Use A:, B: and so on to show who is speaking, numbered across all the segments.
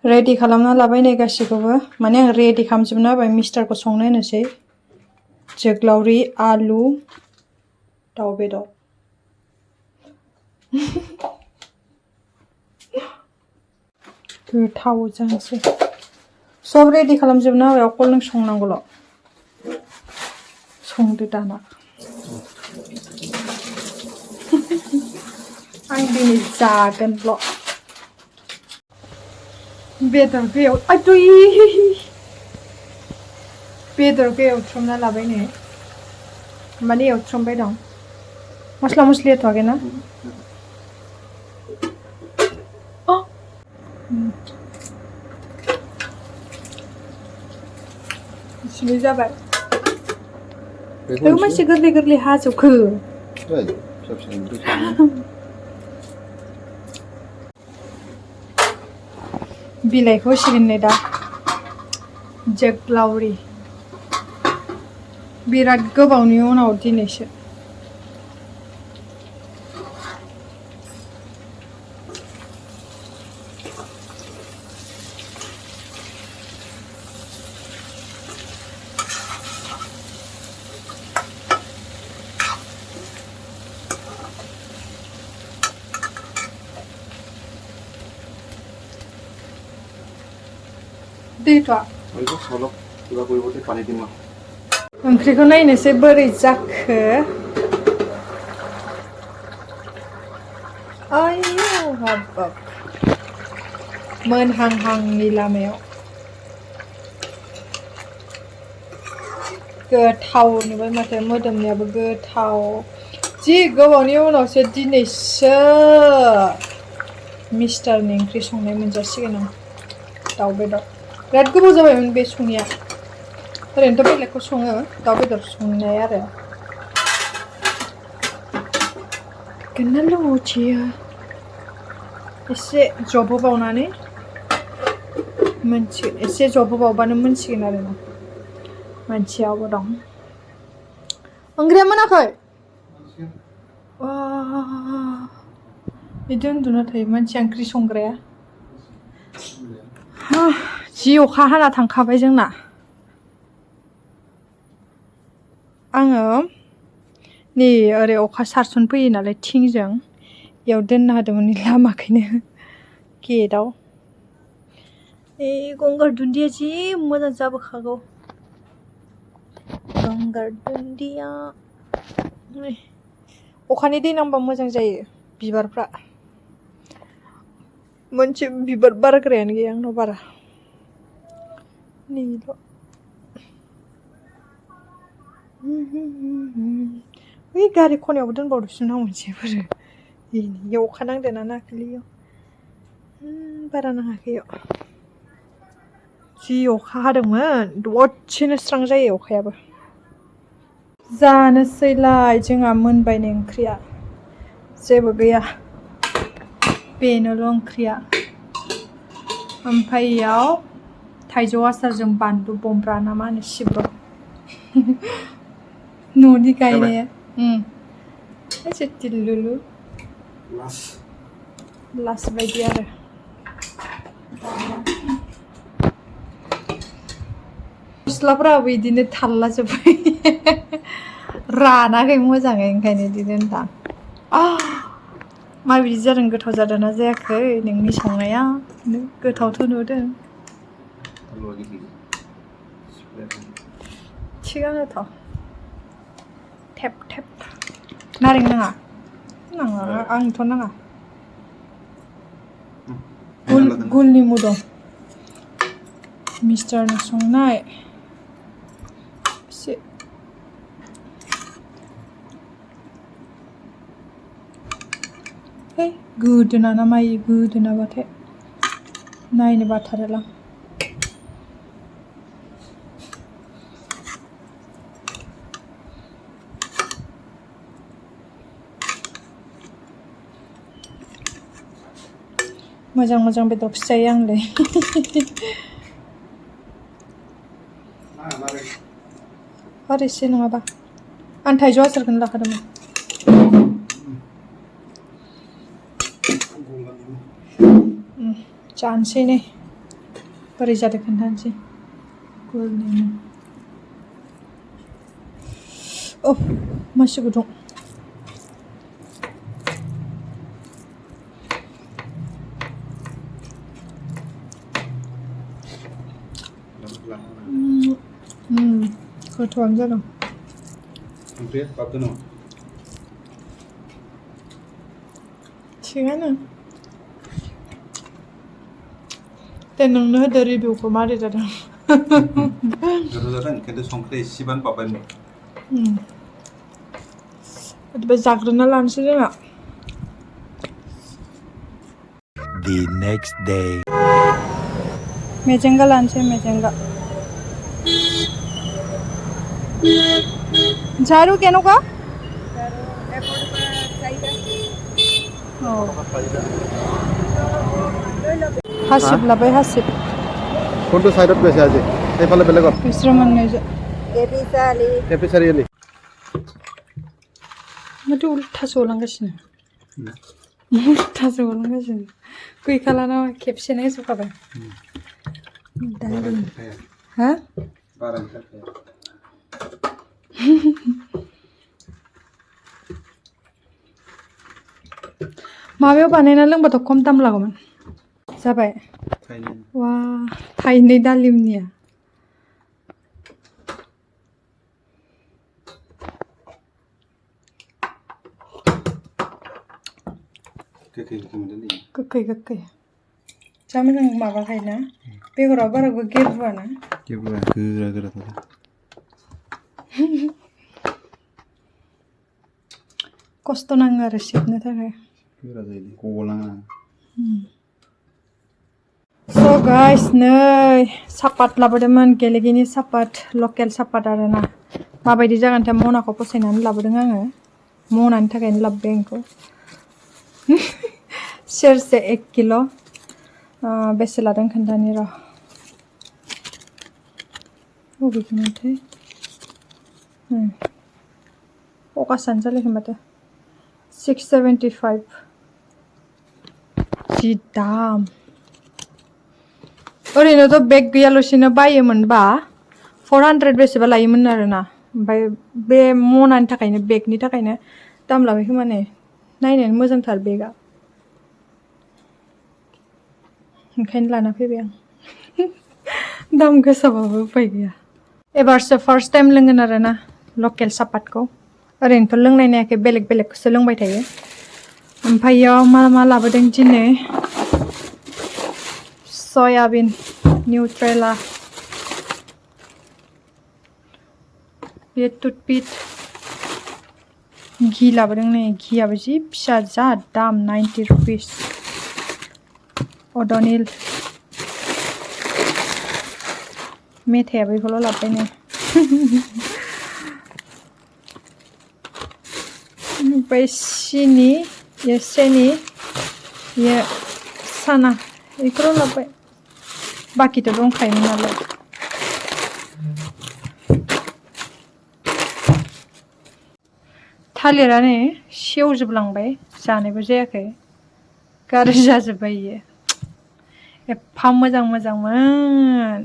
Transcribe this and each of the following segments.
A: Ready खालामना लाबाय नै गासिखौबो माने आं रेडि खालामजोबना होबाय मिस्टारखौ संनो होनोसै जोग्लावरि आलु दाउ बेदर गोथाव जानोसै सब रेडि खालामजोबना होबाय अकल नों संनांगौल' संदो दाना आं दिनै जागोनल' बेदरखौ एवथ्रमना लाबाय नै माने एवथ्रमबाय दं मस्ला मस्लि होथ'वाखै ना इसिनि जाबाय मानसि गोरलै गोरलै हाजोबखो बिलाइखौ होसिगोन नै दा जोग्लावरि बिराद गोबावनि उनाव दिनैसो दैथ'आ ओंख्रिखौ नायनोसै बोरै जाखो आयौ हाबाब मोनहांहांनि लामायाव गोथाव नुबाय माथो मोदोमनायाबो गोथाव जि गोबावनि उनावसो दिनैसो मिस्टारनि ओंख्रि संनाय मोनजासिगोन आं दाउ बेदर बिराद गोबाव जाबायमोन बे संनाया ओरैनोथ' बेलेगखौ सङो दाउ बेदर संनाय आरो एसे जबहोबावनानै मोनसिगोन एसे जबहोबावबानो मोनसिगोन आरो ना मानसियाबो दं ओंख्रिया मोनाखै बिदि उन्दुना थायो मानसिया ओंख्रि संग्राया जि अखा हाना थांखाबाय जोंना आङो नै ओरै अखा सारसन फैयो नालाय थिंजों बेयाव दोनना होदोंमोन लामाखैनो गेटआव गंगार दुन्दिया जि मोजां जाबोखागौ गंगार दुन्दिया अखानि दै नांबा मोजां जायो बिबारफ्रा मोनसे बिबार बारग्रायानो गैया आंनाव बारा नैल' बै गारि खनायावबो दोनबावदोंसो आं मोनसेफोर इयाव अखा नांदोंना नाङाखैलै इयाव बारा नाङाखै इयाव जि अखा हादोंमोन दसेनो स्रां जायो अखायाबो जानोसैलाय जोंहा मोनबाय नै ओंख्रिया जेबो गैया बेनोल' ओंख्रिया ओमफ्राय इयाव थाइजौ आसारजों बानलु बमब्रा ना मा होनो सिब्र' न'नि गायनाया एसे तिलुलु लास बायदि आरो गस्लाफ्राबो बिदिनो थाल्ला जोब्बाय रानाखै मोजाङै ओंखायनो बिदि दोनदां माबायदि जादों गोथाव जादोंना जायाखै नोंनि संनाया गोथावथ' नुदों थिगानोथ' थेब थेब नारें नाङा आंथ' नाङा गुलनिमु दं मिस्टारनि संनाय एसे गोदोना ना मायो गोदोनाबाथाय नायनो बाथारोलां मोजां मोजां बेदर फिसायो आंलाय ओरैसे नङाबा आं थाइजौ आसारखौनो लाखादोंमोन जानोसै नै बोरै जादों खोन्थानोसै गुलनो मासि गुदुं गोथावानो जादों
B: ओमफ्राय बाबदो नामा
A: थिगानो दे नोंनो होदो रिभिउखौ मारै जादों
B: गोथाव जादों खिन्थु संख्रि एसेबानो बाबबायमोन
A: बिदिबा जाग्रोना लानोसै जोंहा
C: The next day.
A: मेजेंगा लानोसै मेजेंगा झाड़ू केनका हासिब लाबाय हासिब
B: কোনটো সাইডত গৈছে আজি এইফালে বেলেগত
A: बिसोर मोननैजों
B: केपि सारिआलि
A: माथो उल्थासो गलांगासिनो उल्थासो गलांगासिनो गैखालाना खेबसेनो होजोबखाबाय हा
B: बारा
A: माबायाव बानायना लोंबाथ' खम दाम लागौमोन जाबाय वा थाइनै दालिमनिया गोखै गोखै जा मोजां माबाखायोना बेगराव बारा गेरुआना
B: गोरा गोरा
A: खस्थ' नाङो आरो सिबनो थाखाय
B: गोरा जायो गलाङा
A: स' गाइस नै सापात लाबोदोंमोन गेलेगिनि सापात लकेल सापात आरोना माबायदि जागोनथाय मनाखौ फसायनानै लाबोदों आङो मनानि थाखायनो लाबोबाय आंखौ सेरसे 1 किल' बेसे लादों खोन्थानि र' बबेखौमोनथाय फकासानो जालायखोन माथो 675 जि दाम ओरैनोथ' बेग गैयाल'सिनो बायोमोनबा 400 बेसेबा लायोमोन आरोना ओमफ्राय बे मनानि थाखायनो बेगनि थाखायनो दाम लाबाय खोमा नै नायनानै मोजांथार बेगा ओंखायनो लाना फैबाय आं दाम गोसाबाबो उफाय गैया एबारसो फार्स्ट टाइम लोंगोन आरोना लकेल सापातखौ ओरैनोथ' लोंनाय नायाखै बेलेग बेलेगखौसो लोंबाय थायो ओमफ्रायो मा लाबोदों दिनै सयाबिन निउट्रेला बे टुथपिक घि लाबोदों नै घियाबो जि फिसा जा दाम 90 रुपिस अडनिल मेथायाबो बेखौल' लाबोबाय नै ओमफ्राय सिनि साना बेखौल' लाबोबाय बाखिथ' दंखायोमोन नालाय थालिरा नै सेवजोबलांबाय जानायबो जायाखै गाज्रि जाजोब्बाय इयो एफा मोजांमोन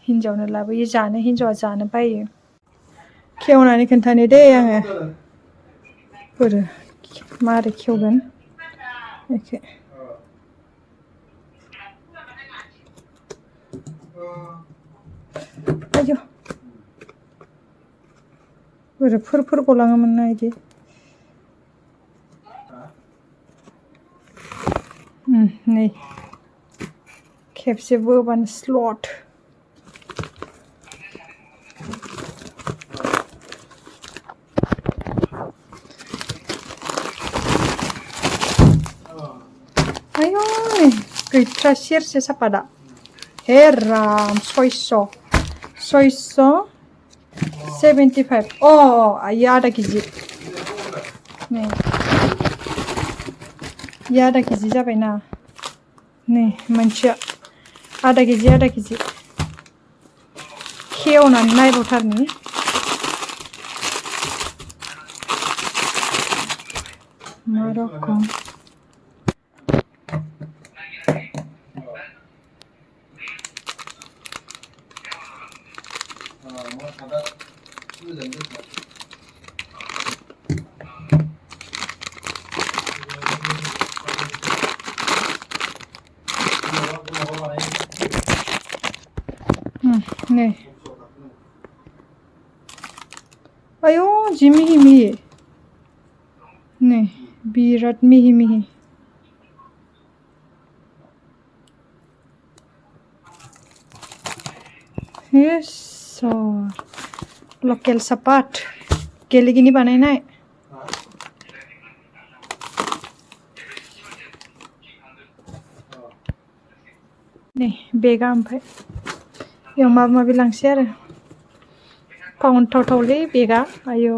A: हिन्जावनो लाबोयो जानो हिन्जावा जानो बायो खेवनानै खोन्थानो दे आङो मारै खेवगोन एखे आयौ फोर गलाङोमोन ना इदि नै खेबसे बोबानो स्लट आयौ गैथ्रा सेरसे सापाता हे राम 675 इयो आधा केजि नै इयो आधा केजि जाबायना नै मोनसेया आधा केजि खेवनानै नायबावथारनि मा रखम नै आयौ जि मिहि मिहि नै बिराद मिहि मिहि लकेल सापात गेलेगिनि बानायनाय नै बेगा ओमफ्राय बेयाव माबा माबि लांसै आरो काउन्ट थावथावलै बेगा आयौ